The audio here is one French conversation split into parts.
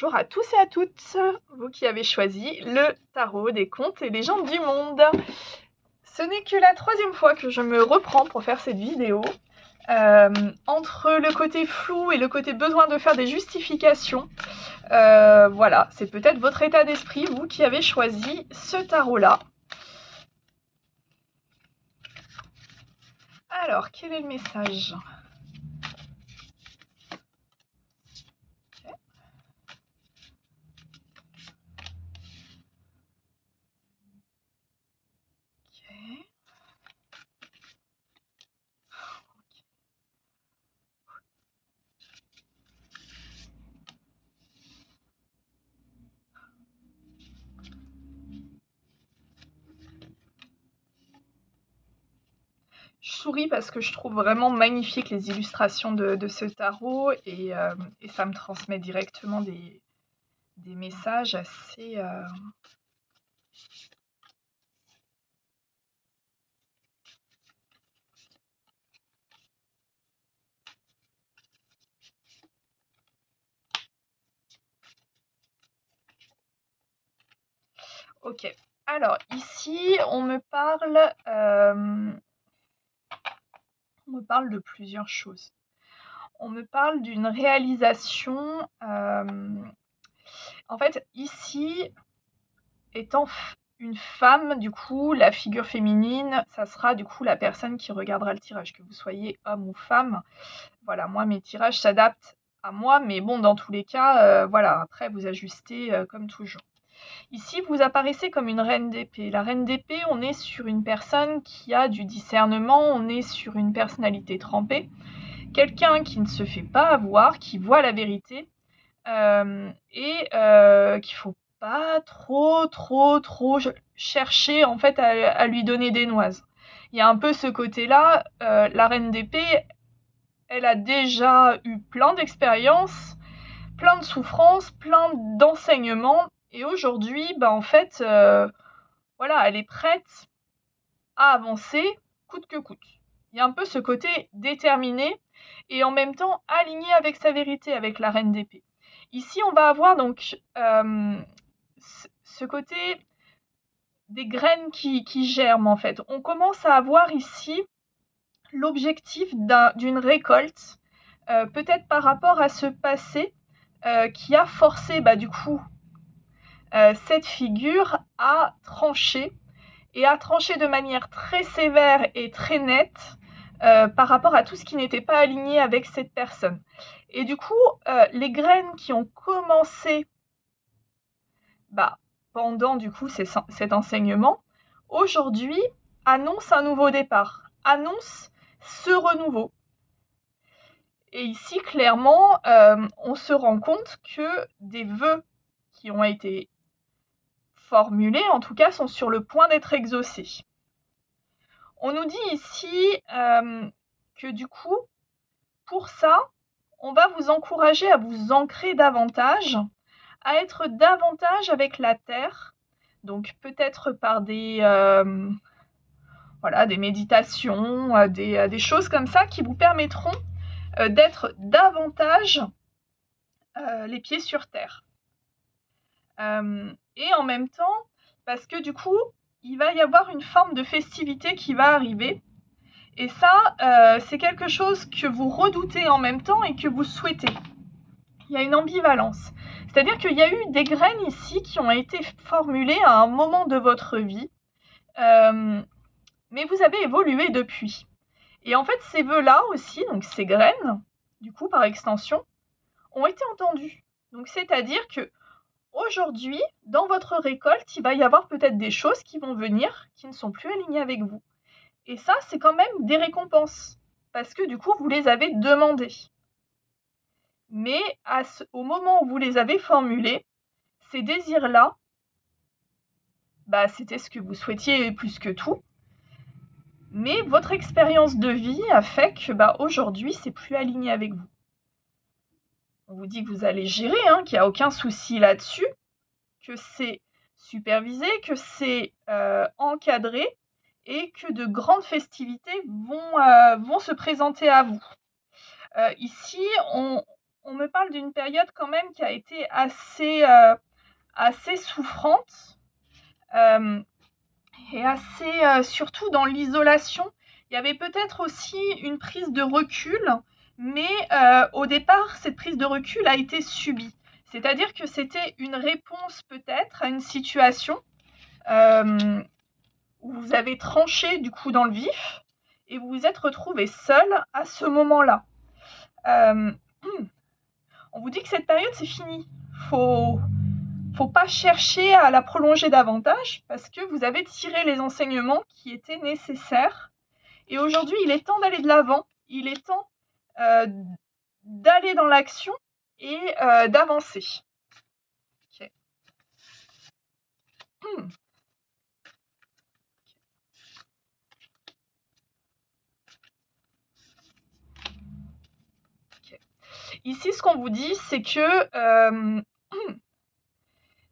Bonjour à tous et à toutes, vous qui avez choisi le tarot des contes et légendes du monde. Ce n'est que la troisième fois que je me reprends pour faire cette vidéo. Entre le côté flou et le côté besoin de faire des justifications, voilà, c'est peut-être votre état d'esprit, vous qui avez choisi ce tarot-là. Alors, quel est le message ? Je souris parce que je trouve vraiment magnifiques les illustrations de ce tarot et ça me transmet directement des messages assez... Ok, alors ici on me parle de plusieurs choses. On me parle d'une réalisation. En fait, ici, étant une femme, du coup, la figure féminine, ça sera du coup la personne qui regardera le tirage, que vous soyez homme ou femme. Voilà, moi, mes tirages s'adaptent à moi, mais bon, dans tous les cas, voilà, après, vous ajustez comme toujours. Ici, vous apparaissez comme une reine d'épée. La reine d'épée, on est sur une personne qui a du discernement, on est sur une personnalité trempée, quelqu'un qui ne se fait pas avoir, qui voit la vérité, et qu'il faut pas trop chercher en fait à lui donner des noises. Il y a un peu ce côté-là, la reine d'épée, elle a déjà eu plein d'expériences, plein de souffrances, plein d'enseignements, et aujourd'hui, en fait, voilà, elle est prête à avancer coûte que coûte. Il y a un peu ce côté déterminé et en même temps aligné avec sa vérité, avec la reine d'épée. Ici, on va avoir donc ce côté des graines qui germent en fait. On commence à avoir ici l'objectif d'une récolte, peut-être par rapport à ce passé qui a forcé du coup cette figure à trancher, et à trancher de manière très sévère et très nette par rapport à tout ce qui n'était pas aligné avec cette personne. Et du coup, les graines qui ont commencé pendant du coup cet enseignement, aujourd'hui annoncent un nouveau départ, annoncent ce renouveau. Et ici, clairement, on se rend compte que des vœux qui ont été formulés, en tout cas, sont sur le point d'être exaucés. On nous dit ici que du coup, pour ça, on va vous encourager à vous ancrer davantage, à être davantage avec la terre, donc peut-être par des méditations, des choses comme ça qui vous permettront d'être davantage les pieds sur terre. Et en même temps, parce que du coup, il va y avoir une forme de festivité qui va arriver. Et ça, c'est quelque chose que vous redoutez en même temps et que vous souhaitez. Il y a une ambivalence. C'est-à-dire qu'il y a eu des graines ici qui ont été formulées à un moment de votre vie, mais vous avez évolué depuis. Et en fait, ces vœux-là aussi, donc ces graines, du coup, par extension, ont été entendus. Donc, c'est-à-dire que aujourd'hui, dans votre récolte, il va y avoir peut-être des choses qui vont venir qui ne sont plus alignées avec vous. Et ça, c'est quand même des récompenses, parce que du coup, vous les avez demandées. Mais au moment où vous les avez formulés, ces désirs-là, c'était ce que vous souhaitiez plus que tout. Mais votre expérience de vie a fait que aujourd'hui, c'est plus aligné avec vous. On vous dit que vous allez gérer, qu'il n'y a aucun souci là-dessus, que c'est supervisé, que c'est encadré, et que de grandes festivités vont se présenter à vous. Ici, on me parle d'une période quand même qui a été assez souffrante, hem et assez, surtout dans l'isolation. Il y avait peut-être aussi une prise de recul, mais au départ, cette prise de recul a été subie. C'est-à-dire que c'était une réponse peut-être à une situation, hem, où vous avez tranché du coup dans le vif et vous vous êtes retrouvé seul à ce moment-là. Hem, on vous dit que cette période, c'est fini. Faut faut pas chercher à la prolonger davantage parce que vous avez tiré les enseignements qui étaient nécessaires et aujourd'hui, il est temps d'aller de l'avant. Il est temps, heu, d'aller dans l'action et d'avancer. OK. OK. Ici, ce qu'on vous dit, c'est que,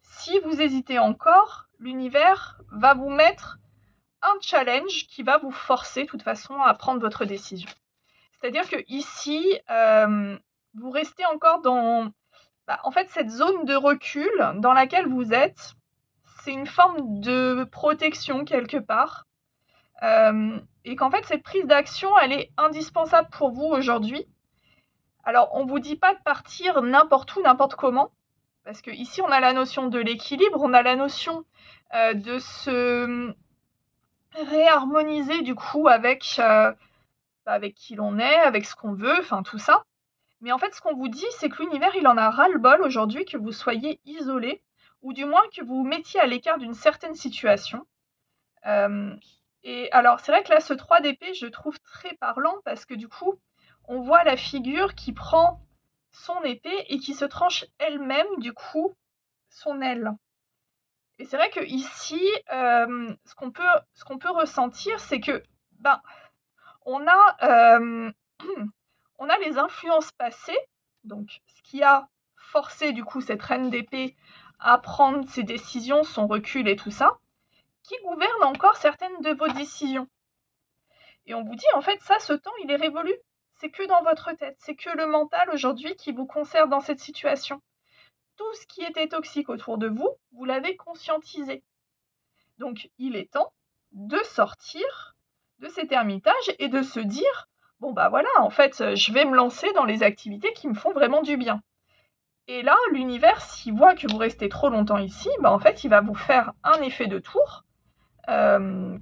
si vous hésitez encore, l'univers va vous mettre un challenge qui va vous forcer, de toute façon, à prendre votre décision. C'est-à-dire qu'ici, vous restez encore dans en fait, cette zone de recul dans laquelle vous êtes, c'est une forme de protection quelque part, et qu'en fait, cette prise d'action, elle est indispensable pour vous aujourd'hui. Alors, on vous dit pas de partir n'importe où, n'importe comment, parce qu'ici, on a la notion de l'équilibre, on a la notion, de se, réharmoniser du coup avec qui l'on est, avec ce qu'on veut, enfin tout ça. Mais en fait, ce qu'on vous dit, c'est que l'univers, il en a ras-le-bol aujourd'hui que vous soyez isolé, ou du moins que vous vous mettiez à l'écart d'une certaine situation. Hem et alors, c'est vrai que là, ce 3 d'épée, je le trouve très parlant parce que du coup, on voit la figure qui prend son épée et qui se tranche elle-même, du coup, son aile. Et c'est vrai qu'ici, ce qu'on peut ressentir, c'est que, ben, on a, on a les influences passées, donc ce qui a forcé du coup cette reine d'épée à prendre ses décisions, son recul et tout ça, qui gouverne encore certaines de vos décisions. Et on vous dit en fait ça, ce temps, il est révolu. C'est que dans votre tête, c'est que le mental aujourd'hui qui vous conserve dans cette situation. Tout ce qui était toxique autour de vous, vous l'avez conscientisé. Donc il est temps de sortir de cet ermitage et de se dire: «Bon bah voilà, en fait, je vais me lancer dans les activités qui me font vraiment du bien». Et là, l'univers, s'il voit que vous restez trop longtemps ici, bah, en fait, il va vous faire un effet de tour,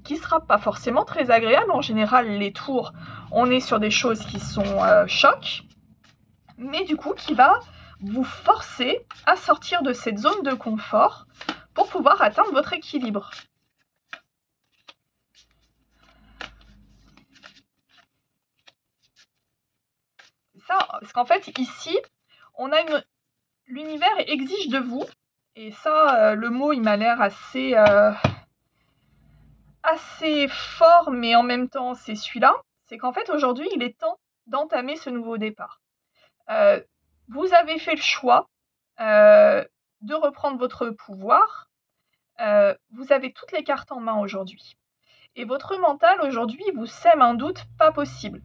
qui sera pas forcément très agréable. En général, les tours, on est sur des choses qui sont, chocs, mais du coup qui va vous forcer à sortir de cette zone de confort pour pouvoir atteindre votre équilibre. C'est ça, parce qu'en fait, ici, on a une l'univers exige de vous et ça, le mot, il m'a l'air assez fort, mais en même temps, c'est celui-là. C'est qu'en fait, aujourd'hui, il est temps d'entamer ce nouveau départ. Heu, vous avez fait le choix, de reprendre votre pouvoir, vous avez toutes les cartes en main aujourd'hui et votre mental, aujourd'hui, vous sème un doute pas possible.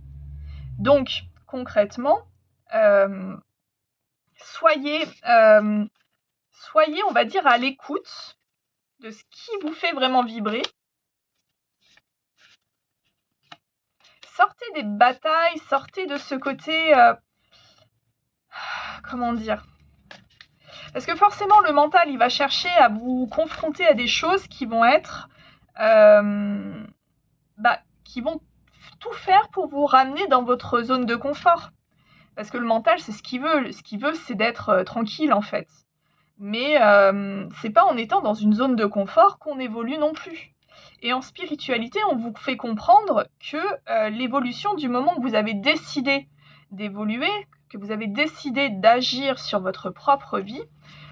Donc concrètement, hem, soyez, soyez, on va dire, à l'écoute de ce qui vous fait vraiment vibrer. Sortez des batailles, sortez de ce côté, comment dire? Parce que forcément le mental, il va chercher à vous confronter à des choses qui vont être, qui vont tout faire pour vous ramener dans votre zone de confort. Parce que le mental, c'est ce qu'il veut. Ce qu'il veut, c'est d'être, tranquille, en fait. Mais, c'est pas en étant dans une zone de confort qu'on évolue non plus. Et en spiritualité, on vous fait comprendre que, l'évolution du moment où vous avez décidé d'évoluer, que vous avez décidé d'agir sur votre propre vie,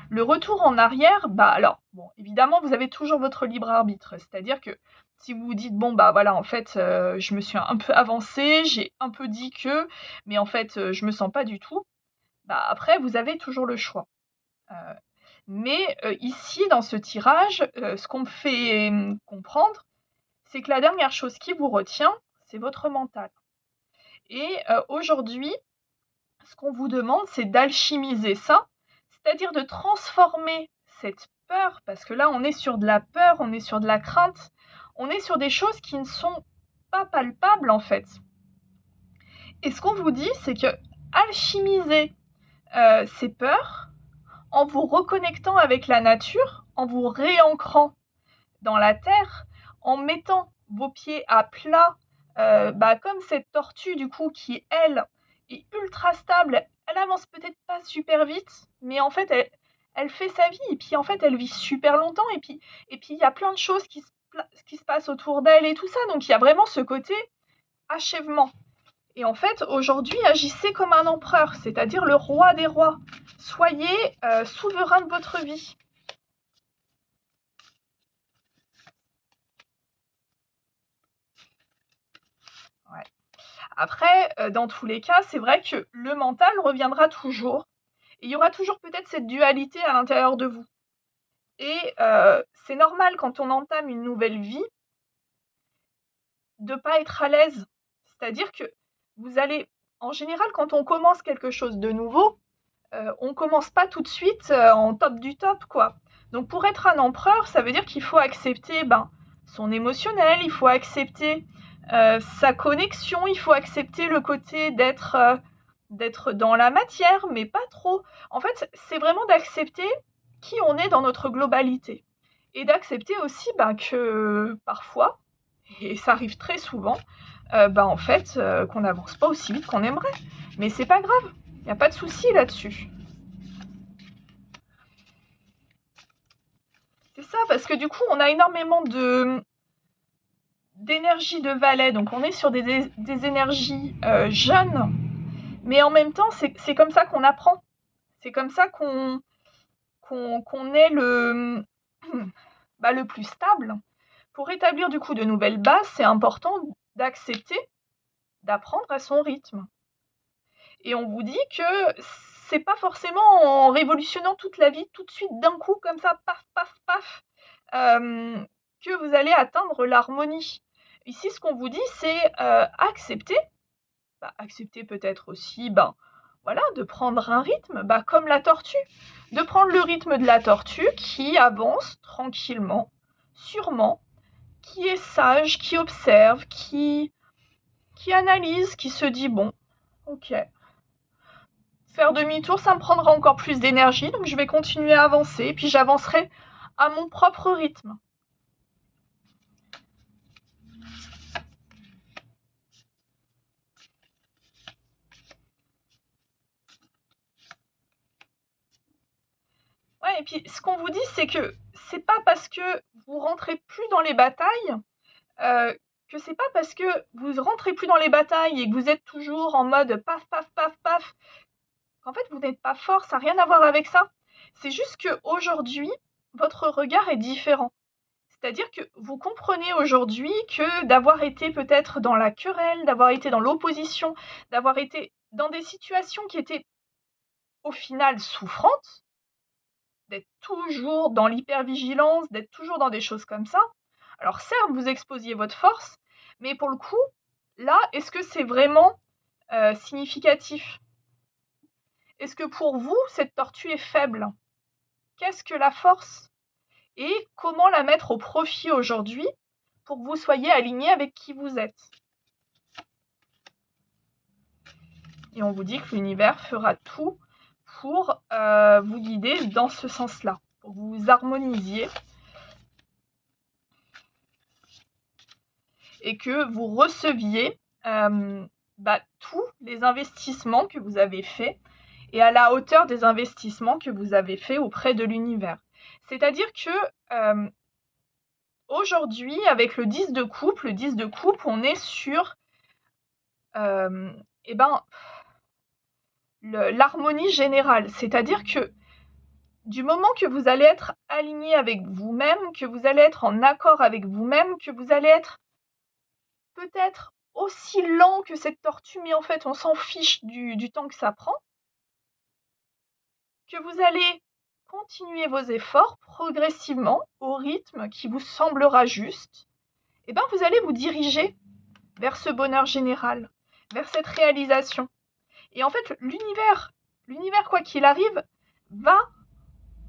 le retour en arrière, alors, bon, évidemment, vous avez toujours votre libre arbitre. C'est-à-dire que si vous vous dites: «Bon, bah, voilà, en fait, je me suis un peu avancée, j'ai un peu dit que, mais en fait, je me sens pas du tout», après, vous avez toujours le choix. Heu, mais, ici, dans ce tirage, ce qu'on me fait, comprendre, c'est que la dernière chose qui vous retient, c'est votre mental et aujourd'hui, ce qu'on vous demande, c'est d'alchimiser ça, c'est-à-dire de transformer cette peur, parce que là, on est sur de la peur, on est sur de la crainte, on est sur des choses qui ne sont pas palpables, en fait. Et ce qu'on vous dit, c'est que alchimiser ces peurs, en vous reconnectant avec la nature, en vous réancrant dans la terre, en mettant vos pieds à plat, comme cette tortue du coup qui, elle, est ultra stable. Elle avance peut-être pas super vite, mais en fait, elle fait sa vie. Et puis en fait, elle vit super longtemps. Et puis il y a plein de choses qui se passent autour d'elle et tout ça. Donc il y a vraiment ce côté achèvement. Et en fait, aujourd'hui, agissez comme un empereur, c'est-à-dire le roi des rois. Soyez souverain de votre vie. Ouais. Après, dans tous les cas, c'est vrai que le mental reviendra toujours. Et il y aura toujours peut-être cette dualité à l'intérieur de vous. Et c'est normal quand on entame une nouvelle vie de ne pas être à l'aise. C'est-à-dire que vous allez, en général, quand on commence quelque chose de nouveau, on commence pas tout de suite en top du top, quoi. Donc pour être un empereur, ça veut dire qu'il faut accepter son émotionnel, il faut accepter sa connexion, il faut accepter le côté d'être dans la matière, mais pas trop. En fait, c'est vraiment d'accepter qui on est dans notre globalité. Et d'accepter aussi que parfois, et ça arrive très souvent, en fait, qu'on n'avance pas aussi vite qu'on aimerait. Mais c'est pas grave, il n'y a pas de souci là-dessus. C'est ça, parce que du coup, on a énormément d'énergie de valet, donc on est sur des énergies jeunes, mais en même temps, c'est comme ça qu'on apprend. C'est comme ça qu'on est le plus stable. Pour établir du coup de nouvelles bases, c'est important d'accepter d'apprendre à son rythme. Et on vous dit que c'est pas forcément en révolutionnant toute la vie tout de suite d'un coup comme ça, paf, paf, paf, que vous allez atteindre l'harmonie. Ici, ce qu'on vous dit, c'est accepter. Accepter peut-être aussi, de prendre un rythme, comme la tortue. De prendre le rythme de la tortue qui avance tranquillement, sûrement, qui est sage, qui observe, qui analyse, qui se dit, bon, ok, faire demi-tour, ça me prendra encore plus d'énergie, donc je vais continuer à avancer, et puis j'avancerai à mon propre rythme. Ouais, et puis ce qu'on vous dit, c'est que c'est pas parce que vous rentrez plus dans les batailles, que c'est pas parce que vous rentrez plus dans les batailles et que vous êtes toujours en mode paf, paf, paf, paf, qu'en fait vous n'êtes pas fort, ça n'a rien à voir avec ça. C'est juste qu'aujourd'hui, votre regard est différent. C'est-à-dire que vous comprenez aujourd'hui que d'avoir été peut-être dans la querelle, d'avoir été dans l'opposition, d'avoir été dans des situations qui étaient au final souffrantes, d'être toujours dans l'hypervigilance, d'être toujours dans des choses comme ça. Alors certes, vous exposiez votre force, mais pour le coup, là, est-ce que c'est vraiment significatif? Est-ce que pour vous, cette tortue est faible? Qu'est-ce que la force? Et comment la mettre au profit aujourd'hui pour que vous soyez aligné avec qui vous êtes? Et on vous dit que l'univers fera tout pour vous guider dans ce sens-là, pour que vous harmonisiez et que vous receviez tous les investissements que vous avez faits et à la hauteur des investissements que vous avez faits auprès de l'univers. C'est-à-dire que aujourd'hui, avec le 10 de coupe, on est sur l'harmonie générale. C'est-à-dire que du moment que vous allez être aligné avec vous-même, que vous allez être en accord avec vous-même, que vous allez être peut-être aussi lent que cette tortue, mais en fait on s'en fiche du temps que ça prend, que vous allez continuer vos efforts progressivement au rythme qui vous semblera juste, et vous allez vous diriger vers ce bonheur général, vers cette réalisation. Et en fait, l'univers, quoi qu'il arrive, va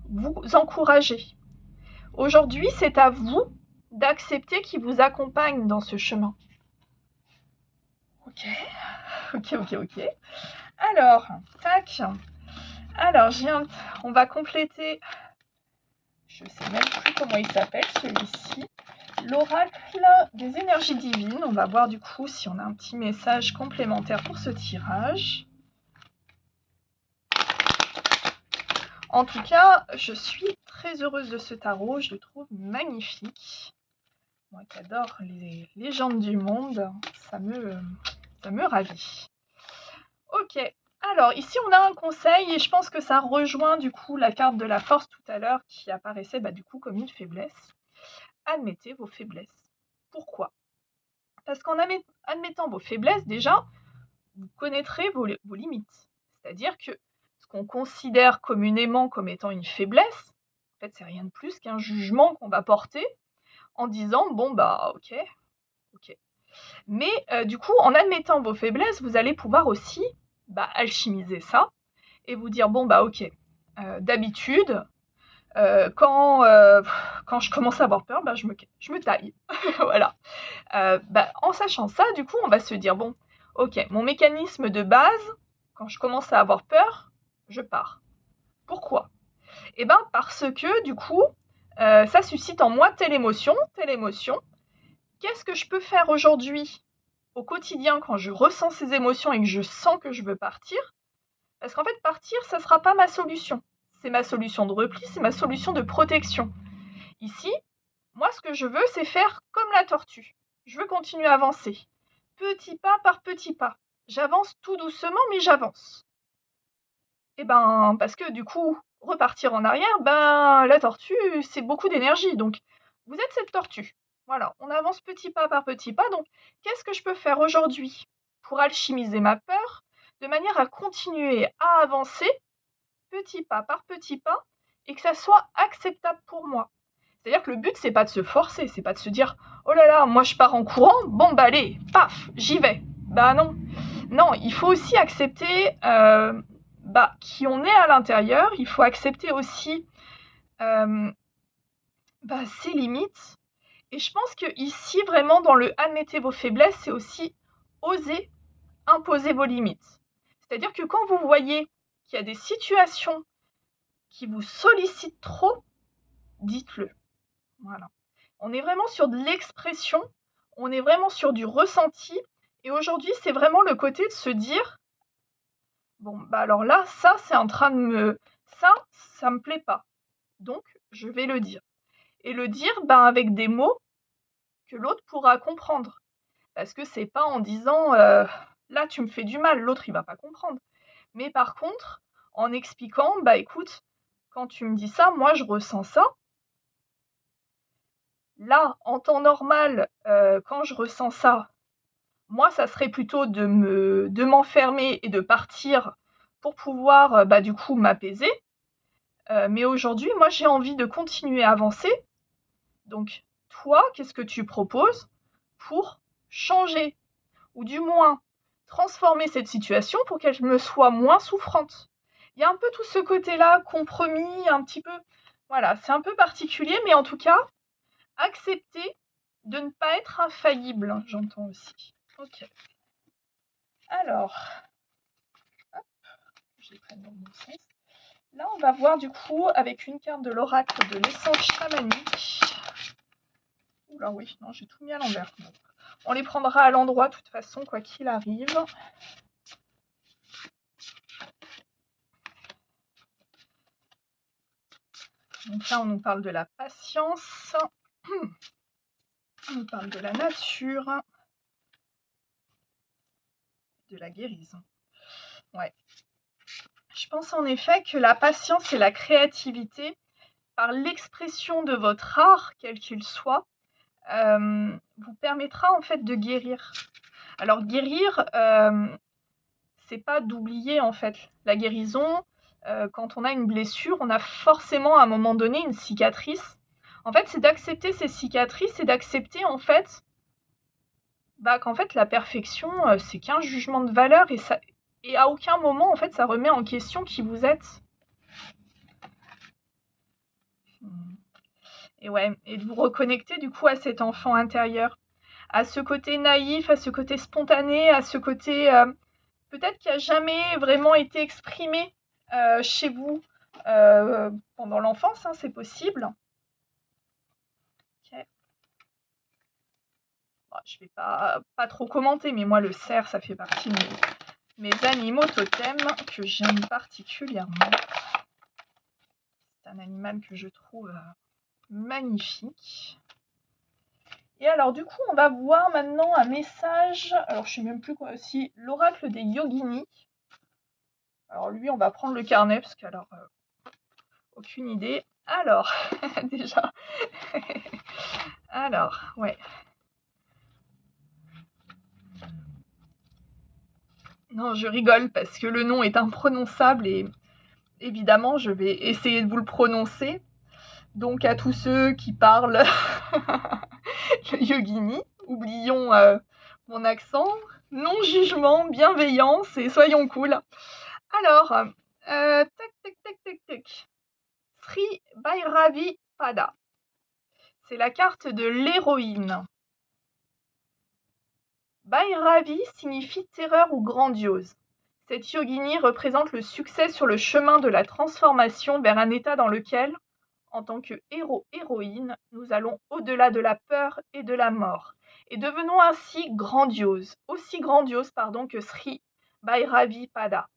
vous encourager. Aujourd'hui, c'est à vous d'accepter qu'il vous accompagne dans ce chemin. Ok. Alors, tac. Alors, on va compléter. Je ne sais même plus comment il s'appelle celui-ci. L'oracle des énergies divines. On va voir du coup si on a un petit message complémentaire pour ce tirage. En tout cas, je suis très heureuse de ce tarot. Je le trouve magnifique. Moi qui adore les légendes du monde, ça me ravit. Ok. Alors, ici, on a un conseil et je pense que ça rejoint du coup la carte de la force tout à l'heure qui apparaissait du coup comme une faiblesse. Admettez vos faiblesses. Pourquoi? Parce qu'en admettant vos faiblesses, déjà, vous connaîtrez vos limites. C'est-à-dire que ce qu'on considère communément comme étant une faiblesse, en fait, c'est rien de plus qu'un jugement qu'on va porter en disant, bon, ok. Mais du coup, en admettant vos faiblesses, vous allez pouvoir aussi alchimiser ça et vous dire, bon, ok, d'habitude, quand je commence à avoir peur, je me taille. Voilà. En sachant ça, du coup, on va se dire, bon, ok, mon mécanisme de base, quand je commence à avoir peur, je pars. Pourquoi? Parce que, du coup, ça suscite en moi telle émotion. Qu'est-ce que je peux faire aujourd'hui, au quotidien, quand je ressens ces émotions et que je sens que je veux partir? Parce qu'en fait, partir, ça ne sera pas ma solution. C'est ma solution de repli, c'est ma solution de protection. Ici, moi, ce que je veux, c'est faire comme la tortue. Je veux continuer à avancer. Petit pas par petit pas. J'avance tout doucement, mais j'avance. Parce que du coup, repartir en arrière, la tortue, c'est beaucoup d'énergie. Donc, vous êtes cette tortue. Voilà, on avance petit pas par petit pas. Donc, qu'est-ce que je peux faire aujourd'hui pour alchimiser ma peur de manière à continuer à avancer petit pas par petit pas et que ça soit acceptable pour moi? C'est-à-dire que le but, c'est pas de se forcer, c'est pas de se dire « Oh là là, moi je pars en courant, allez, paf, j'y vais ». Non. Non, il faut aussi accepter qui on est à l'intérieur, il faut accepter aussi ses limites. Et je pense que ici, vraiment, dans le « admettez vos faiblesses », c'est aussi oser imposer vos limites. C'est-à-dire que quand vous voyez qu'il y a des situations qui vous sollicitent trop, dites-le. Voilà. On est vraiment sur de l'expression, on est vraiment sur du ressenti. Et aujourd'hui, c'est vraiment le côté de se dire alors là, ça, c'est en train de me... Ça me plaît pas. Donc, je vais le dire. Et le dire avec des mots que l'autre pourra comprendre. Parce que c'est pas en disant là, tu me fais du mal, l'autre, il va pas comprendre. Mais par contre, en expliquant écoute, quand tu me dis ça, moi, je ressens ça. Là, en temps normal, quand je ressens ça, moi, ça serait plutôt de m'enfermer et de partir pour pouvoir, du coup, m'apaiser. Mais aujourd'hui, moi, j'ai envie de continuer à avancer. Donc, toi, qu'est-ce que tu proposes pour changer ou du moins transformer cette situation pour qu'elle me soit moins souffrante? Il y a un peu tout ce côté-là, compromis, un petit peu... Voilà, c'est un peu particulier, mais en tout cas, accepter de ne pas être infaillible, j'entends aussi. Ok. Alors, hop, je les prenne dans le bon sens. Là, on va voir du coup avec une carte de l'oracle de l'essence chamanique. Oula, oui, non, j'ai tout mis à l'envers. On les prendra à l'endroit, de toute façon, quoi qu'il arrive. Donc là, on nous parle de la patience. On nous parle de la nature. De la guérison. Ouais. Je pense en effet que la patience et la créativité, par l'expression de votre art, quel qu'il soit, vous permettra en fait de guérir. Alors guérir, c'est pas d'oublier en fait. La guérison, quand on a une blessure, on a forcément à un moment donné une cicatrice. En fait, c'est d'accepter ces cicatrices et d'accepter en fait qu'en fait la perfection, c'est qu'un jugement de valeur et ça, et à aucun moment, en fait, ça remet en question qui vous êtes. Et ouais, et de vous reconnecter du coup à cet enfant intérieur, à ce côté naïf, à ce côté spontané, à ce côté peut-être qui a jamais vraiment été exprimé chez vous pendant l'enfance, hein, c'est possible. Ok. Bon, je vais pas trop commenter, mais moi le cerf, ça fait partie de mes animaux totems que j'aime particulièrement. C'est un animal que je trouve magnifique. Et alors du coup, on va voir maintenant un message. Alors je sais même plus quoi aussi. L'oracle des yoginis. Alors lui, on va prendre le carnet parce qu'alors aucune idée. Alors déjà. Alors ouais. Non, je rigole parce que le nom est imprononçable et évidemment, je vais essayer de vous le prononcer. Donc à tous ceux qui parlent le yogini, oublions mon accent. Non-jugement, bienveillance et soyons cool. Alors, tac, tac, tac, tac, tac. Sri Bhairavi Pada. C'est la carte de l'héroïne. Bhairavi signifie terreur ou grandiose. Cette yogini représente le succès sur le chemin de la transformation vers un état dans lequel, en tant que héros-héroïne, nous allons au-delà de la peur et de la mort, et devenons ainsi grandioses, aussi grandioses que Sri Bhairavi Pada.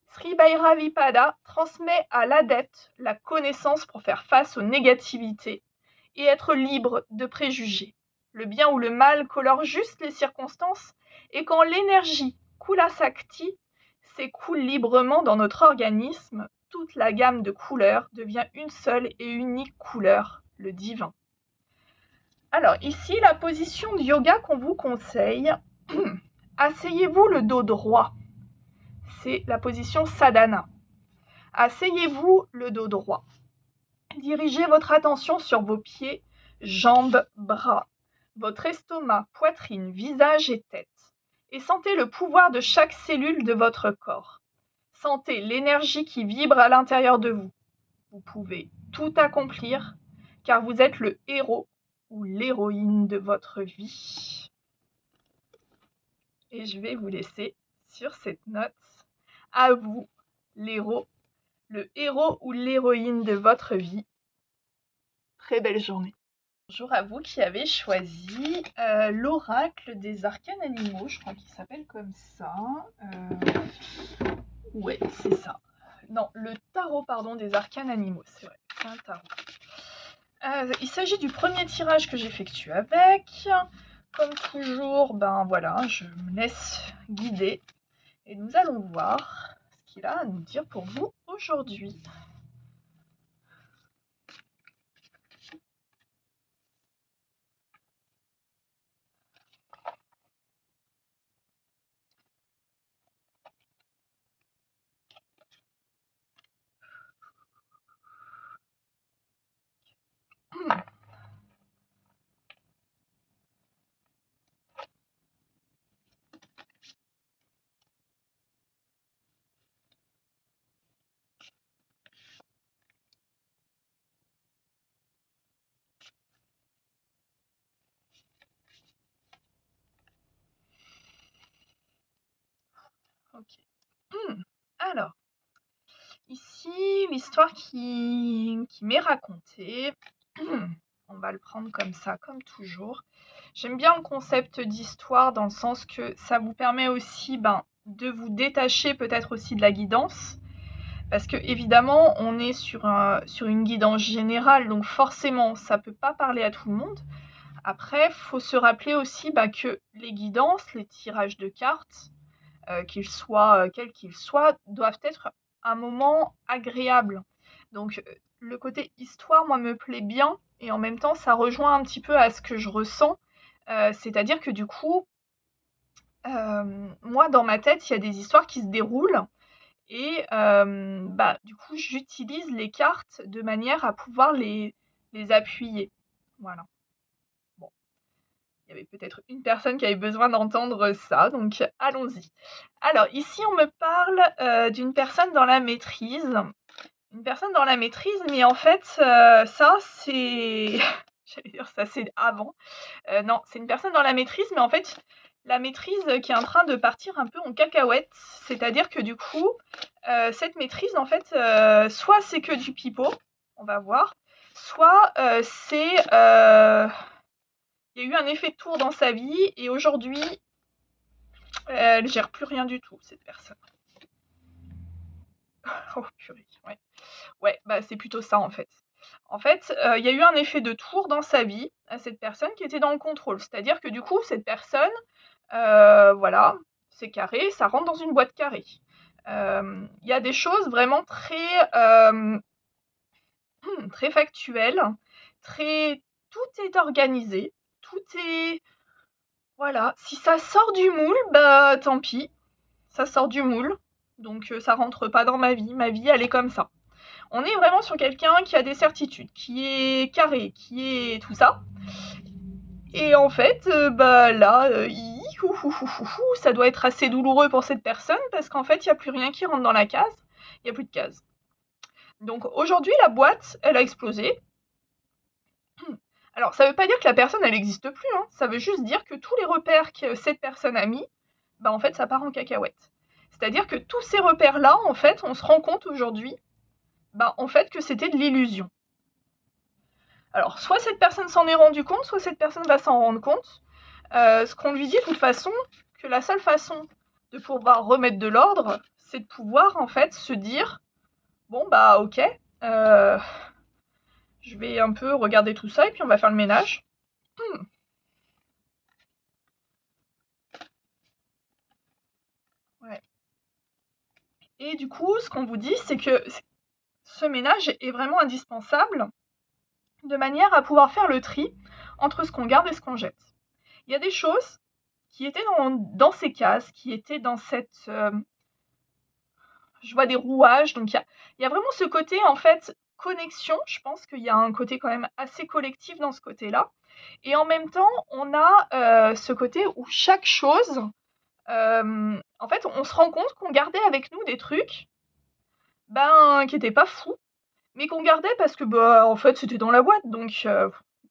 Sri Bhairavi Pada transmet à l'adepte la connaissance pour faire face aux négativités et être libre de préjugés. Le bien ou le mal colore juste les circonstances, et quand l'énergie Kula Sakti s'écoule librement dans notre organisme, toute la gamme de couleurs devient une seule et unique couleur, le divin. Alors ici, la position de yoga qu'on vous conseille, asseyez-vous le dos droit. C'est la position sadhana. Asseyez-vous le dos droit. Dirigez votre attention sur vos pieds, jambes, bras, votre estomac, poitrine, visage et tête. Et sentez le pouvoir de chaque cellule de votre corps. Sentez l'énergie qui vibre à l'intérieur de vous. Vous pouvez tout accomplir car vous êtes le héros ou l'héroïne de votre vie. Et je vais vous laisser sur cette note. À vous, le héros ou l'héroïne de votre vie. Très belle journée. Bonjour à vous qui avez choisi l'oracle des arcanes animaux, je crois qu'il s'appelle comme ça. Ouais, c'est ça. Non, le tarot, pardon, des arcanes animaux, c'est vrai, c'est un tarot. Il s'agit du premier tirage que j'effectue avec. Comme toujours, ben voilà, je me laisse guider et nous allons voir ce qu'il a à nous dire pour vous aujourd'hui. Ok. Alors, ici, l'histoire qui m'est racontée, on va le prendre comme ça, comme toujours. J'aime bien le concept d'histoire dans le sens que ça vous permet aussi de vous détacher peut-être aussi de la guidance. Parce que évidemment, on est sur une guidance générale, donc forcément, ça ne peut pas parler à tout le monde. Après, il faut se rappeler aussi que les guidances, les tirages de cartes, quels qu'ils soient, doivent être un moment agréable. Donc le côté histoire, moi, me plaît bien, et en même temps, ça rejoint un petit peu à ce que je ressens. C'est-à-dire que du coup, moi, dans ma tête, il y a des histoires qui se déroulent, et du coup, j'utilise les cartes de manière à pouvoir les appuyer. Voilà. Bon. Il y avait peut-être une personne qui avait besoin d'entendre ça, donc allons-y. Alors ici, on me parle d'une personne dans la maîtrise. Une personne dans la maîtrise, mais en fait, ça c'est j'allais dire ça c'est avant. Non, c'est une personne dans la maîtrise, mais en fait, la maîtrise qui est en train de partir un peu en cacahuète. C'est-à-dire que du coup, cette maîtrise, en fait, soit c'est que du pipeau, on va voir, soit c'est... il y a eu un effet de tour dans sa vie, et aujourd'hui, elle gère plus rien du tout, cette personne. Oh purée, ouais. Ouais, bah c'est plutôt ça en fait. En fait, il y a eu un effet de tour dans sa vie à cette personne qui était dans le contrôle. C'est-à-dire que du coup, cette personne, voilà, c'est carré, ça rentre dans une boîte carrée. Il y a des choses vraiment très factuelles, tout est organisé, tout est voilà, si ça sort du moule, bah tant pis, ça sort du moule, donc ça rentre pas dans ma vie elle est comme ça. On est vraiment sur quelqu'un qui a des certitudes, qui est carré, qui est tout ça. Et en fait, bah là, ça doit être assez douloureux pour cette personne parce qu'en fait, il n'y a plus rien qui rentre dans la case. Il n'y a plus de case. Donc aujourd'hui, la boîte, elle a explosé. Alors, ça ne veut pas dire que la personne, elle n'existe plus. Hein. Ça veut juste dire que tous les repères que cette personne a mis, bah en fait, ça part en cacahuète. C'est-à-dire que tous ces repères-là, en fait, on se rend compte aujourd'hui, bah en fait, que c'était de l'illusion. Alors, soit cette personne s'en est rendu compte, soit cette personne va s'en rendre compte. Ce qu'on lui dit de toute façon, que la seule façon de pouvoir remettre de l'ordre, c'est de pouvoir en fait se dire, bon bah ok, je vais un peu regarder tout ça et puis on va faire le ménage. Ouais. Et du coup, ce qu'on vous dit, c'est que ce ménage est vraiment indispensable de manière à pouvoir faire le tri entre ce qu'on garde et ce qu'on jette. Il y a des choses qui étaient dans ces cases, qui étaient dans cette... je vois des rouages, donc il y a vraiment ce côté, en fait, connexion. Je pense qu'il y a un côté quand même assez collectif dans ce côté-là. Et en même temps, on a ce côté où chaque chose... en fait, on se rend compte qu'on gardait avec nous des trucs qui n'étaient pas fous, mais qu'on gardait parce que, bah, en fait, c'était dans la boîte, donc...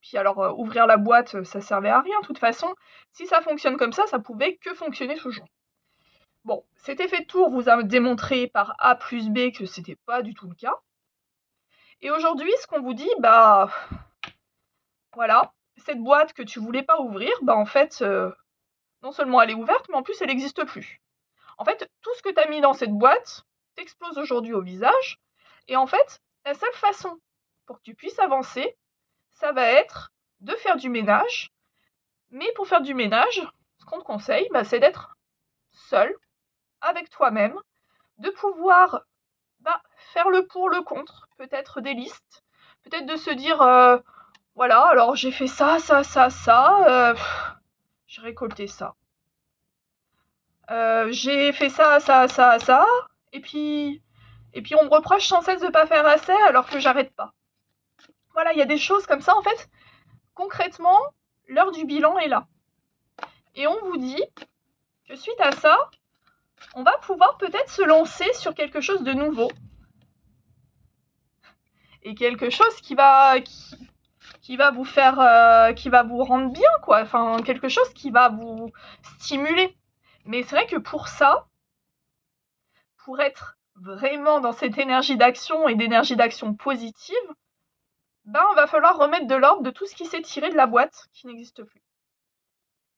puis alors, ouvrir la boîte, ça servait à rien. De toute façon, si ça fonctionne comme ça pouvait que fonctionner toujours. Bon, cet effet de tour vous a démontré par A plus B que c'était pas du tout le cas. Et aujourd'hui, ce qu'on vous dit, bah... voilà, cette boîte que tu voulais pas ouvrir, bah en fait, non seulement elle est ouverte, mais en plus elle n'existe plus. En fait, tout ce que tu as mis dans cette boîte t'explose aujourd'hui au visage. Et en fait, la seule façon pour que tu puisses avancer, ça va être de faire du ménage. Mais pour faire du ménage, ce qu'on te conseille, bah, c'est d'être seul, avec toi-même, de pouvoir faire le pour, le contre, peut-être des listes, peut-être de se dire, voilà, alors j'ai fait ça, j'ai récolté ça. J'ai fait ça, et puis on me reproche sans cesse de pas faire assez alors que j'arrête pas. Voilà, il y a des choses comme ça, en fait, concrètement, l'heure du bilan est là. Et on vous dit que suite à ça, on va pouvoir peut-être se lancer sur quelque chose de nouveau. Et quelque chose qui va vous faire, qui va vous rendre bien, quoi. Enfin, quelque chose qui va vous stimuler. Mais c'est vrai que pour ça, pour être vraiment dans cette énergie d'action et d'énergie d'action positive, va falloir remettre de l'ordre de tout ce qui s'est tiré de la boîte, qui n'existe plus.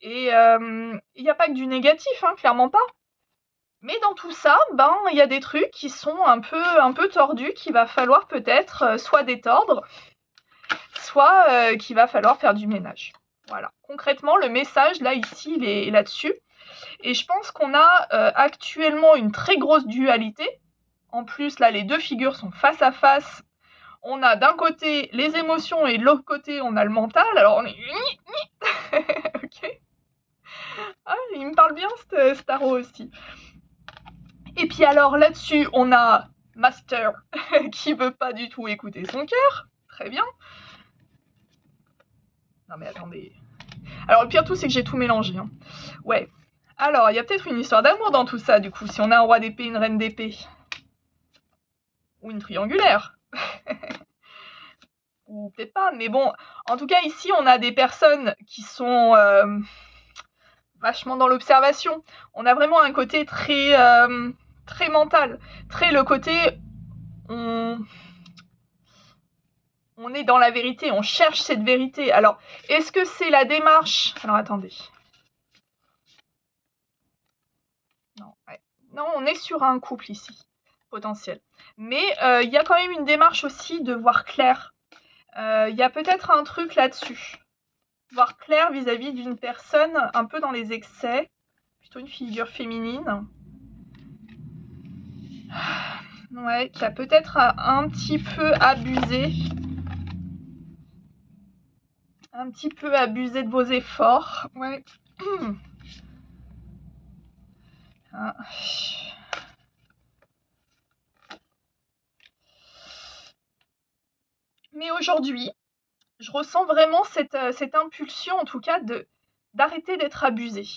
Et il n'y a pas que du négatif, hein, clairement pas. Mais dans tout ça, il y a des trucs qui sont un peu tordus, qu'il va falloir peut-être soit détordre, soit qu'il va falloir faire du ménage. Voilà. Concrètement, le message, là, ici, il est là-dessus. Et je pense qu'on a actuellement une très grosse dualité. En plus, là, les deux figures sont face à face. On a d'un côté les émotions et de l'autre côté, on a le mental. Alors, on est... ok. Ah, il me parle bien, ce tarot aussi. Et puis alors, là-dessus, on a Master qui veut pas du tout écouter son cœur. Très bien. Non mais attendez. Alors le pire tout, c'est que j'ai tout mélangé, hein. Ouais. Alors, il y a peut-être une histoire d'amour dans tout ça, du coup, si on a un roi d'épée, une reine d'épée. Ou une triangulaire. Ou peut-être pas, mais bon, en tout cas, ici, on a des personnes qui sont vachement dans l'observation. On a vraiment un côté très, très mental. Très le côté, on est dans la vérité, on cherche cette vérité. Alors, est-ce que c'est la démarche... Alors, attendez. Non, ouais. Non, on est sur un couple ici, potentiel. Mais il y a quand même une démarche aussi de voir clair. Il y a peut-être un truc là-dessus. Voir clair vis-à-vis d'une personne un peu dans les excès. Plutôt une figure féminine. Ouais, qui a peut-être un petit peu abusé. Un petit peu abusé de vos efforts. Ouais. Ah. Mais aujourd'hui, je ressens vraiment cette impulsion, en tout cas, d'arrêter d'être abusée.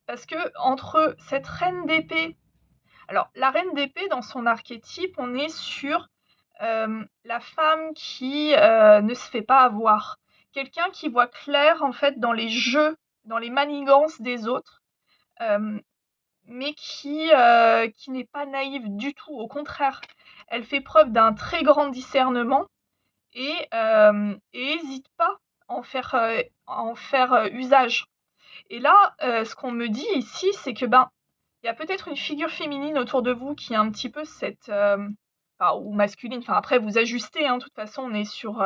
Parce que entre cette reine d'épée... Alors, la reine d'épée, dans son archétype, on est sur la femme qui ne se fait pas avoir. Quelqu'un qui voit clair, en fait, dans les jeux, dans les manigances des autres, mais qui n'est pas naïve du tout. Au contraire, elle fait preuve d'un très grand discernement et hésite pas à en faire usage. Et là, ce qu'on me dit ici, c'est que il y a peut-être une figure féminine autour de vous qui a un petit peu cette... ou masculine, enfin après vous ajustez, hein, de toute façon on est sur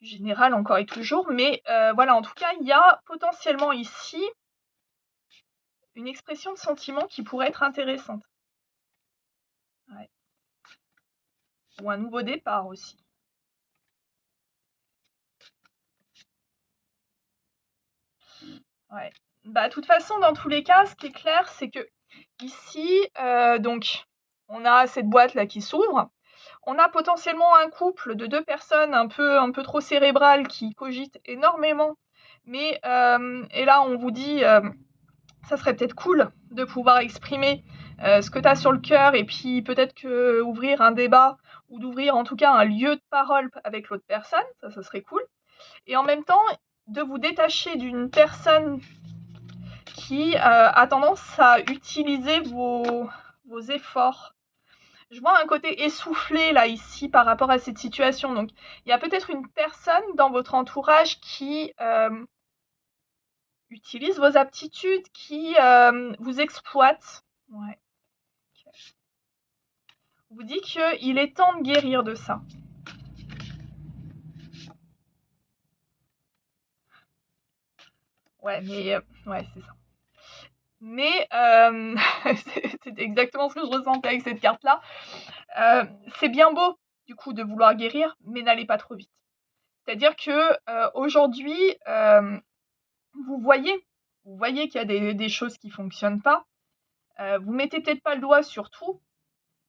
du général encore et toujours, mais voilà, en tout cas il y a potentiellement ici une expression de sentiment qui pourrait être intéressante. Ouais. Ou un nouveau départ aussi. Ouais. De toute façon, dans tous les cas, ce qui est clair, c'est que ici, donc, on a cette boîte là qui s'ouvre. On a potentiellement un couple de 2 personnes un peu trop cérébrales qui cogitent énormément. Mais et là, on vous dit, ça serait peut-être cool de pouvoir exprimer ce que tu as sur le cœur et puis peut-être que ouvrir un débat ou d'ouvrir en tout cas un lieu de parole avec l'autre personne, ça serait cool. Et en même temps, de vous détacher d'une personne qui a tendance à utiliser vos efforts. Je vois un côté essoufflé là ici par rapport à cette situation. Donc il y a peut-être une personne dans votre entourage qui utilise vos aptitudes, qui vous exploite. Ouais. On vous dit qu'il est temps de guérir de ça. Ouais, mais ouais, c'est ça. Mais c'est exactement ce que je ressentais avec cette carte-là. C'est bien beau, du coup, de vouloir guérir, mais n'allez pas trop vite. C'est-à-dire que aujourd'hui, vous voyez qu'il y a des choses qui fonctionnent pas. Vous mettez peut-être pas le doigt sur tout,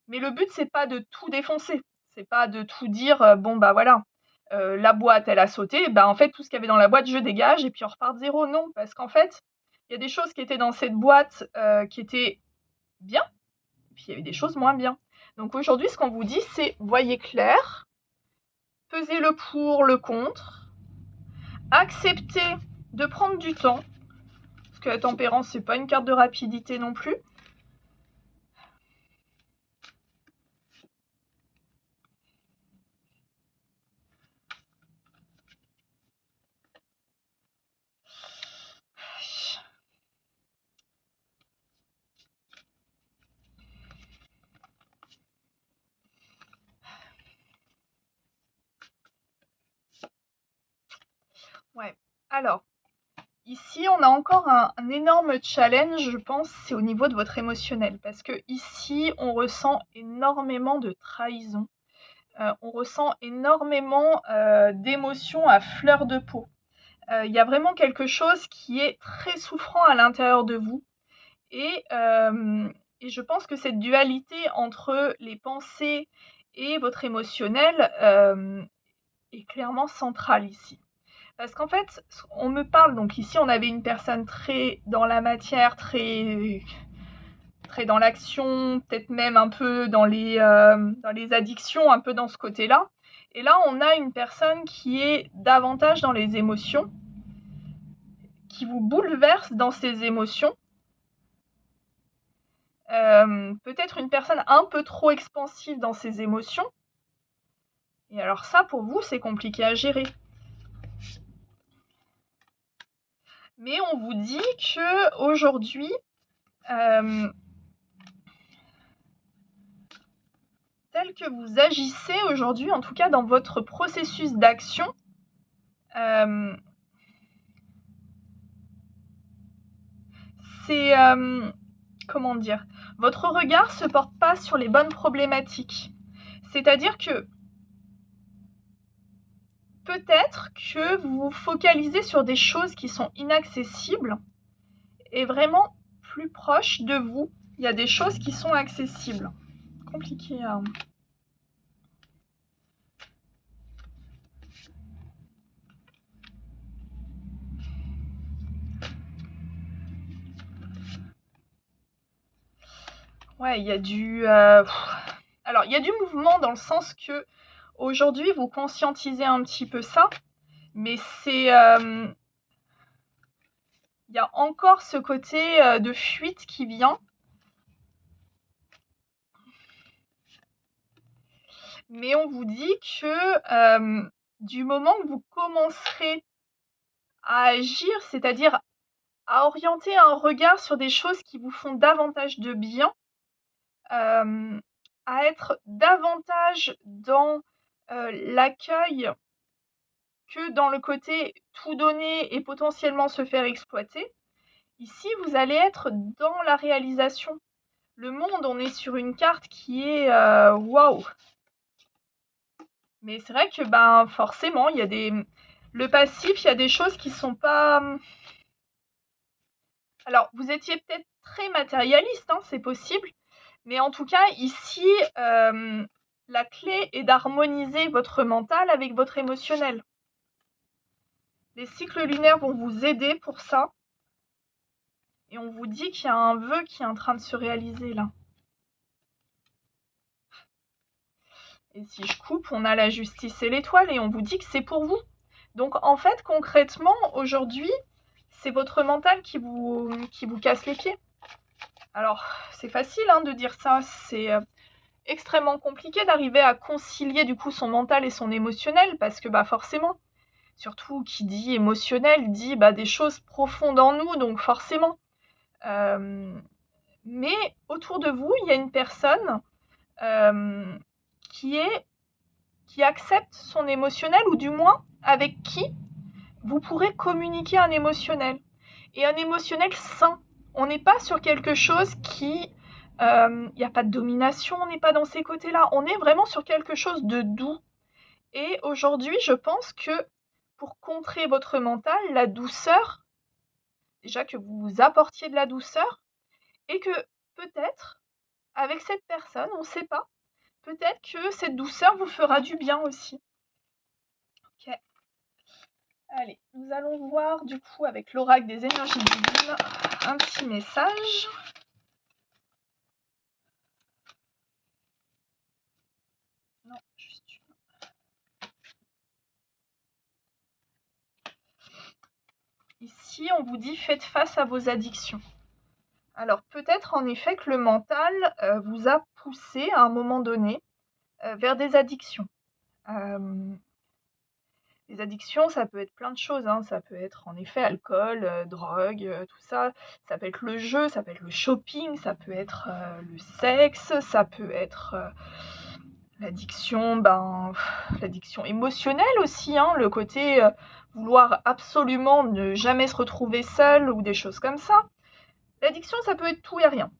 mais le but c'est pas de tout défoncer. C'est pas de tout dire bon bah voilà, la boîte elle a sauté, en fait tout ce qu'il y avait dans la boîte je dégage et puis on repart de zéro. Non, parce qu'en fait, il y a des choses qui étaient dans cette boîte qui étaient bien, et puis il y avait des choses moins bien. Donc aujourd'hui, ce qu'on vous dit, c'est voyez clair, pesez le pour, le contre, acceptez de prendre du temps, parce que la tempérance, c'est pas une carte de rapidité non plus. Ouais. Alors, ici, on a encore un énorme challenge, je pense, c'est au niveau de votre émotionnel. Parce que ici, on ressent énormément de trahison. On ressent énormément d'émotions à fleur de peau. Il y a vraiment quelque chose qui est très souffrant à l'intérieur de vous. Et je pense que cette dualité entre les pensées et votre émotionnel est clairement centrale ici. Parce qu'en fait, on me parle, donc ici on avait une personne très dans la matière, très dans l'action, peut-être même un peu dans les addictions, un peu dans ce côté-là. Et là, on a une personne qui est davantage dans les émotions, qui vous bouleverse dans ses émotions. Peut-être une personne un peu trop expansive dans ses émotions. Et alors ça, pour vous, c'est compliqué à gérer. Mais on vous dit que aujourd'hui, tel que vous agissez aujourd'hui, en tout cas dans votre processus d'action, c'est comment dire, votre regard se porte pas sur les bonnes problématiques. C'est-à-dire que peut-être que vous vous focalisez sur des choses qui sont inaccessibles et vraiment plus proches de vous. Il y a des choses qui sont accessibles. Compliqué, hein. Ouais, il y a du... Alors, il y a du mouvement dans le sens que aujourd'hui, vous conscientisez un petit peu ça, mais c'est... il y a encore ce côté de fuite qui vient. Mais on vous dit que du moment que vous commencerez à agir, c'est-à-dire à orienter un regard sur des choses qui vous font davantage de bien, à être davantage dans l'accueil que dans le côté tout donner et potentiellement se faire exploiter. Ici, vous allez être dans la réalisation. Le monde, on est sur une carte qui est waouh. Mais c'est vrai que forcément, il y a des le passif, il y a des choses qui sont pas. Alors, vous étiez peut-être très matérialiste, hein, c'est possible, mais en tout cas, ici, la clé est d'harmoniser votre mental avec votre émotionnel. Les cycles lunaires vont vous aider pour ça. Et on vous dit qu'il y a un vœu qui est en train de se réaliser là. Et si je coupe, on a la justice et l'étoile et on vous dit que c'est pour vous. Donc en fait, concrètement, aujourd'hui, c'est votre mental qui vous casse les pieds. Alors, c'est facile de dire ça, c'est extrêmement compliqué d'arriver à concilier du coup son mental et son émotionnel parce que forcément, surtout qui dit émotionnel dit des choses profondes en nous, donc forcément. Mais autour de vous, il y a une personne qui accepte son émotionnel, ou du moins avec qui vous pourrez communiquer un émotionnel. Et un émotionnel sain. On n'est pas sur quelque chose qui... Il n'y a pas de domination, on n'est pas dans ces côtés-là. On est vraiment sur quelque chose de doux. Et aujourd'hui, je pense que pour contrer votre mental, la douceur, déjà que vous apportiez de la douceur, et que peut-être, avec cette personne, on ne sait pas, peut-être que cette douceur vous fera du bien aussi. Ok. Allez, nous allons voir du coup avec l'oracle des énergies divines un petit message. Non, juste une. Ici, on vous dit faites face à vos addictions. Alors peut-être en effet que le mental vous a poussé à un moment donné vers des addictions. Les addictions, ça peut être plein de choses, hein. Ça peut être en effet alcool, drogue, tout ça. Ça peut être le jeu, ça peut être le shopping, ça peut être le sexe, ça peut être l'addiction, l'addiction émotionnelle aussi, hein, le côté vouloir absolument ne jamais se retrouver seul ou des choses comme ça. L'addiction, ça peut être tout et rien.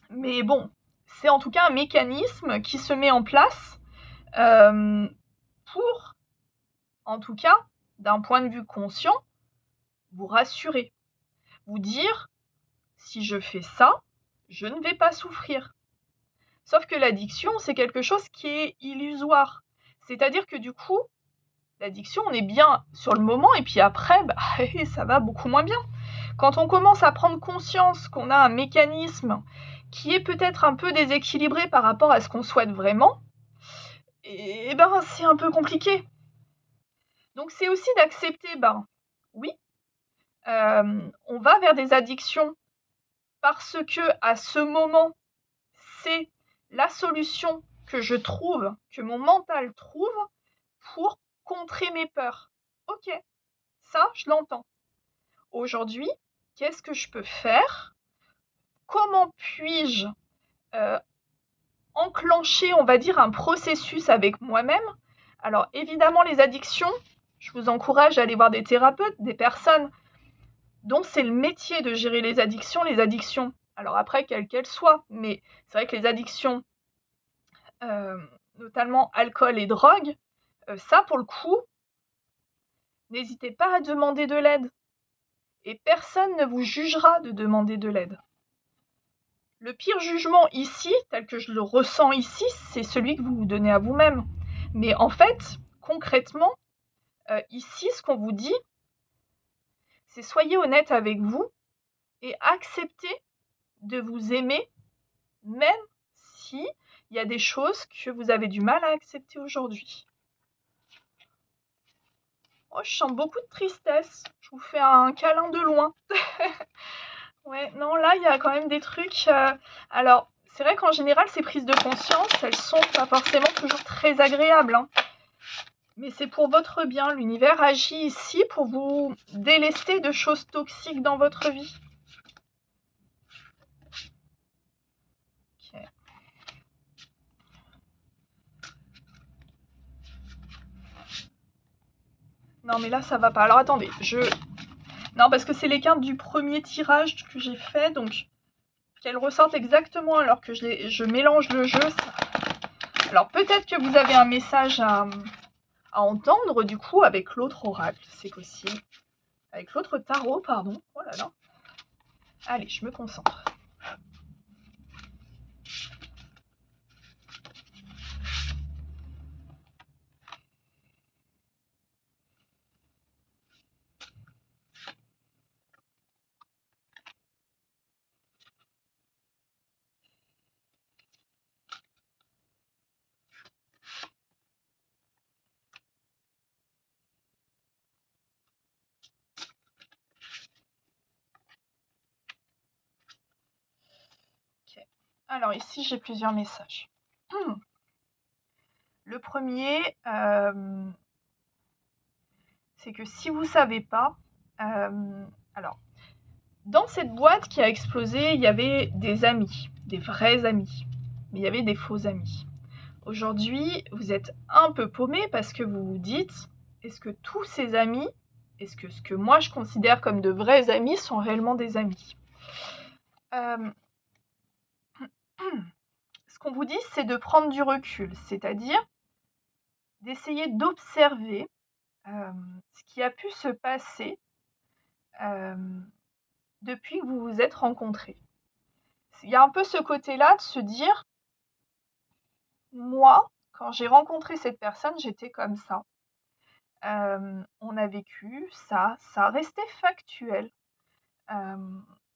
Mais bon, c'est en tout cas un mécanisme qui se met en place pour, en tout cas, d'un point de vue conscient, vous rassurer. Vous dire, si je fais ça, je ne vais pas souffrir. Sauf que l'addiction, c'est quelque chose qui est illusoire. C'est-à-dire que du coup, L'addiction, on est bien sur le moment et puis après, ça va beaucoup moins bien. Quand on commence à prendre conscience qu'on a un mécanisme qui est peut-être un peu déséquilibré par rapport à ce qu'on souhaite vraiment, c'est un peu compliqué. Donc c'est aussi d'accepter, oui, on va vers des addictions parce que à ce moment, c'est la solution que je trouve, que mon mental trouve pour contrer mes peurs. OK, ça, je l'entends. Aujourd'hui, qu'est-ce que je peux faire? Comment puis-je enclencher, on va dire, un processus avec moi-même? Alors évidemment, les addictions, je vous encourage à aller voir des thérapeutes, des personnes dont c'est le métier de gérer les addictions. Alors après, quelles qu'elles soient, mais c'est vrai que les addictions, notamment alcool et drogue, ça pour le coup, n'hésitez pas à demander de l'aide. Et personne ne vous jugera de demander de l'aide. Le pire jugement ici, tel que je le ressens ici, c'est celui que vous vous donnez à vous-même. Mais en fait, concrètement, ici, ce qu'on vous dit, c'est soyez honnête avec vous et acceptez de vous aimer, même si il y a des choses que vous avez du mal à accepter aujourd'hui. Oh, je sens beaucoup de tristesse. Je vous fais un câlin de loin. Ouais, non, là, il y a quand même des trucs. Alors, c'est vrai qu'en général, ces prises de conscience, elles sont pas forcément toujours très agréables, hein. Mais c'est pour votre bien. L'univers agit ici pour vous délester de choses toxiques dans votre vie. Ok. Non, mais là, ça va pas. Alors, attendez, Non, parce que c'est les cartes du premier tirage que j'ai fait, donc qu'elles ressortent exactement alors que je mélange le jeu. Alors, peut-être que vous avez un message à entendre, du coup, avec l'autre oracle, c'est possible. Avec l'autre tarot, pardon. Oh là là. Allez, je me concentre. Ok. Alors ici, j'ai plusieurs messages. Le premier, c'est que si vous ne savez pas, alors, dans cette boîte qui a explosé, il y avait des amis, des vrais amis, mais il y avait des faux amis. Aujourd'hui, vous êtes un peu paumé parce que vous vous dites, est-ce que tous ces amis, est-ce que ce que moi je considère comme de vrais amis sont réellement des amis? Ce qu'on vous dit, c'est de prendre du recul, c'est-à-dire d'essayer d'observer ce qui a pu se passer depuis que vous vous êtes rencontrés. Il y a un peu ce côté-là de se dire, moi, quand j'ai rencontré cette personne, j'étais comme ça. On a vécu ça restait factuel.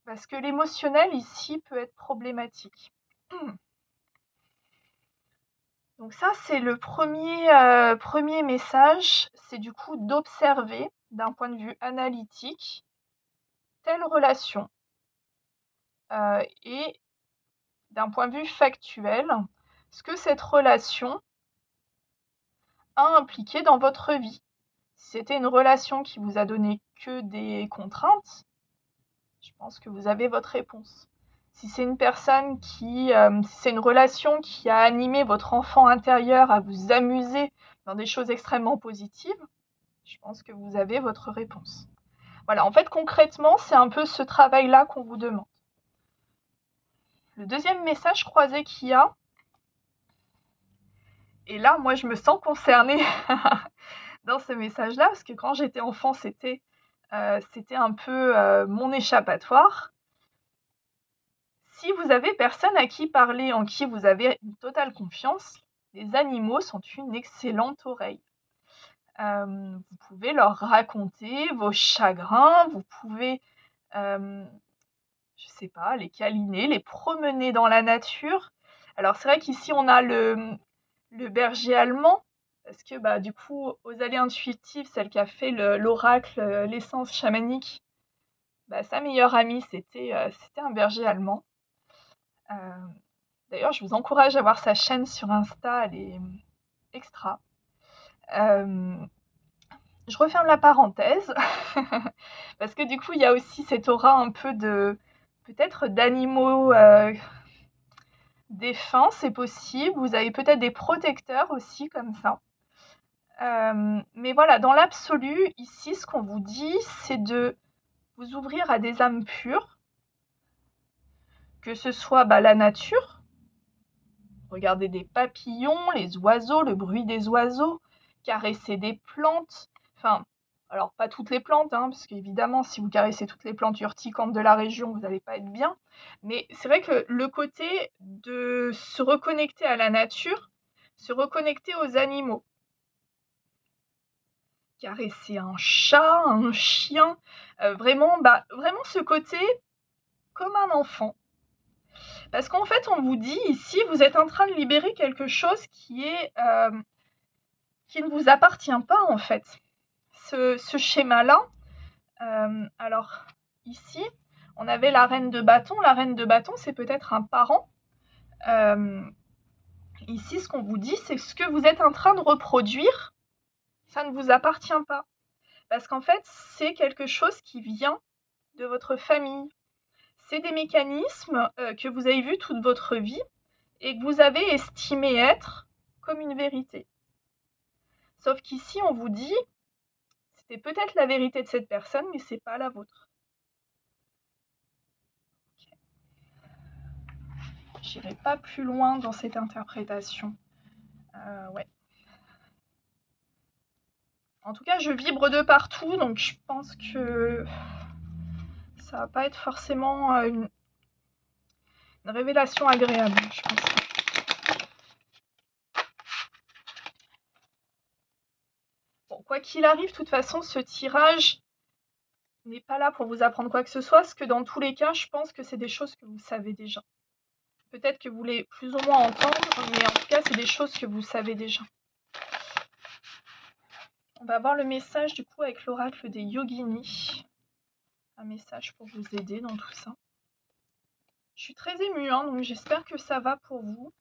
Parce que l'émotionnel ici peut être problématique. Donc ça, c'est le premier message, c'est du coup d'observer d'un point de vue analytique telle relation et d'un point de vue factuel, ce que cette relation a impliqué dans votre vie. Si c'était une relation qui vous a donné que des contraintes, je pense que vous avez votre réponse. Si c'est une personne si c'est une relation qui a animé votre enfant intérieur à vous amuser dans des choses extrêmement positives, je pense que vous avez votre réponse. Voilà, en fait, concrètement, c'est un peu ce travail-là qu'on vous demande. Le deuxième message croisé qu'il y a, et là, moi, je me sens concernée dans ce message-là, parce que quand j'étais enfant, c'était un peu mon échappatoire. Si vous avez personne à qui parler, en qui vous avez une totale confiance, les animaux sont une excellente oreille. Vous pouvez leur raconter vos chagrins, vous pouvez, je sais pas, les câliner, les promener dans la nature. Alors c'est vrai qu'ici on a le berger allemand parce que, bah, du coup, aux allées intuitives, celle qui a fait l'oracle, l'essence chamanique, bah, sa meilleure amie c'était un berger allemand. Heu, D'ailleurs je vous encourage à voir sa chaîne sur Insta, elle est, extra. Hem, je referme la parenthèse parce que du coup, il y a aussi cette aura un peu de peut-être d'animaux, défunts, c'est possible. Vous avez peut-être des protecteurs aussi comme ça. Mais voilà, dans l'absolu, ici, ce qu'on vous dit, c'est de vous ouvrir à des âmes pures, que ce soit, bah, la nature, regarder des papillons, les oiseaux, le bruit des oiseaux, caresser des plantes, enfin, alors pas toutes les plantes, hein, parce qu'évidemment, si vous caressez toutes les plantes urticantes de la région, vous n'allez pas être bien. Mais c'est vrai que le côté de se reconnecter à la nature, se reconnecter aux animaux, caresser un chat, un chien, vraiment, bah, vraiment ce côté comme un enfant. Parce qu'en fait, on vous dit ici, vous êtes en train de libérer quelque chose qui ne vous appartient pas en fait. Ce schéma-là, alors ici, on avait la reine de bâton. La reine de bâton, c'est peut-être un parent. Ici, ce qu'on vous dit, c'est ce que vous êtes en train de reproduire, ça ne vous appartient pas. Parce qu'en fait, c'est quelque chose qui vient de votre famille. C'est des mécanismes que vous avez vus toute votre vie et que vous avez estimé être comme une vérité. Sauf qu'ici, on vous dit, c'était peut-être la vérité de cette personne, mais c'est pas la vôtre. Okay. J'irai pas plus loin dans cette interprétation. Ouais. En tout cas, je vibre de partout, donc je pense que ça va pas être forcément une révélation agréable, je pense. Bon, quoi qu'il arrive, de toute façon, ce tirage n'est pas là pour vous apprendre quoi que ce soit, parce que dans tous les cas, je pense que c'est des choses que vous savez déjà. Peut-être que vous voulez plus ou moins entendre, mais en tout cas, c'est des choses que vous savez déjà. On va voir le message du coup avec l'oracle des yoginis. Un message pour vous aider dans tout ça. Je suis très émue, hein, donc j'espère que ça va pour vous.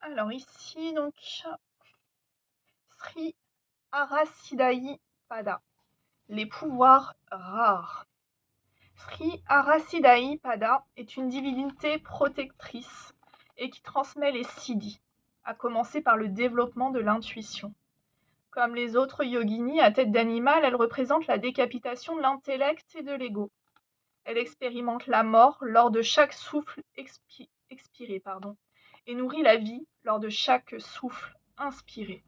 Alors ici, donc, Sri Arasiddai Pada, les pouvoirs rares. Sri Arasiddai Pada est une divinité protectrice et qui transmet les siddhis, à commencer par le développement de l'intuition. Comme les autres yoginis à tête d'animal, elle représente la décapitation de l'intellect et de l'ego. Elle expérimente la mort lors de chaque souffle expiré, et nourrit la vie lors de chaque souffle inspiré.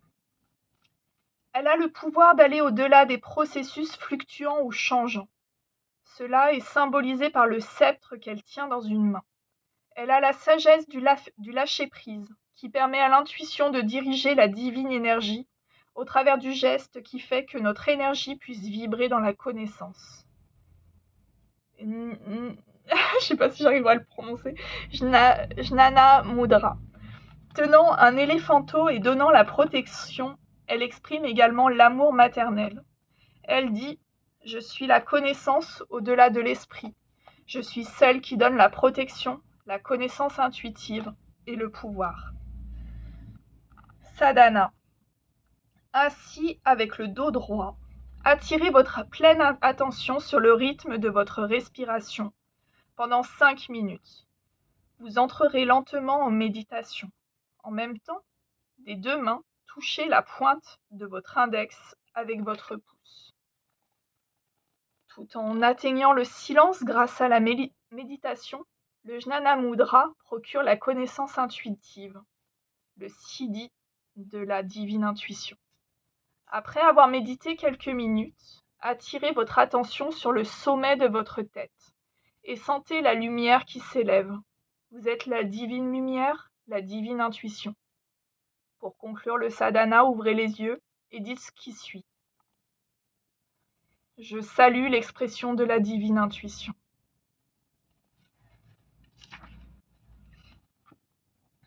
Elle a le pouvoir d'aller au-delà des processus fluctuants ou changeants. Cela est symbolisé par le sceptre qu'elle tient dans une main. Elle a la sagesse du lâcher-prise, qui permet à l'intuition de diriger la divine énergie au travers du geste qui fait que notre énergie puisse vibrer dans la connaissance. Je ne sais pas si j'arriverai à le prononcer. Jnana Mudra. Tenant un éléphanteau et donnant la protection, elle exprime également l'amour maternel. Elle dit « Je suis la connaissance au-delà de l'esprit. Je suis celle qui donne la protection, la connaissance intuitive et le pouvoir. » Sadhana. Assis avec le dos droit, attirez votre pleine attention sur le rythme de votre respiration pendant 5 minutes. Vous entrerez lentement en méditation. En même temps, des deux mains, touchez la pointe de votre index avec votre pouce. Tout en atteignant le silence grâce à la méditation, le Jnana Mudra procure la connaissance intuitive. Le siddhi de la divine intuition. Après avoir médité quelques minutes, attirez votre attention sur le sommet de votre tête et sentez la lumière qui s'élève. Vous êtes la divine lumière, la divine intuition. Pour conclure le sadhana, ouvrez les yeux et dites ce qui suit. Je salue l'expression de la divine intuition.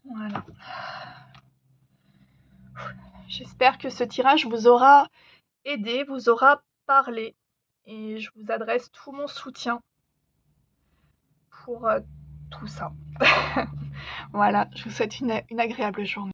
Voilà. J'espère que ce tirage vous aura aidé, vous aura parlé et je vous adresse tout mon soutien pour tout ça. Voilà, je vous souhaite une agréable journée.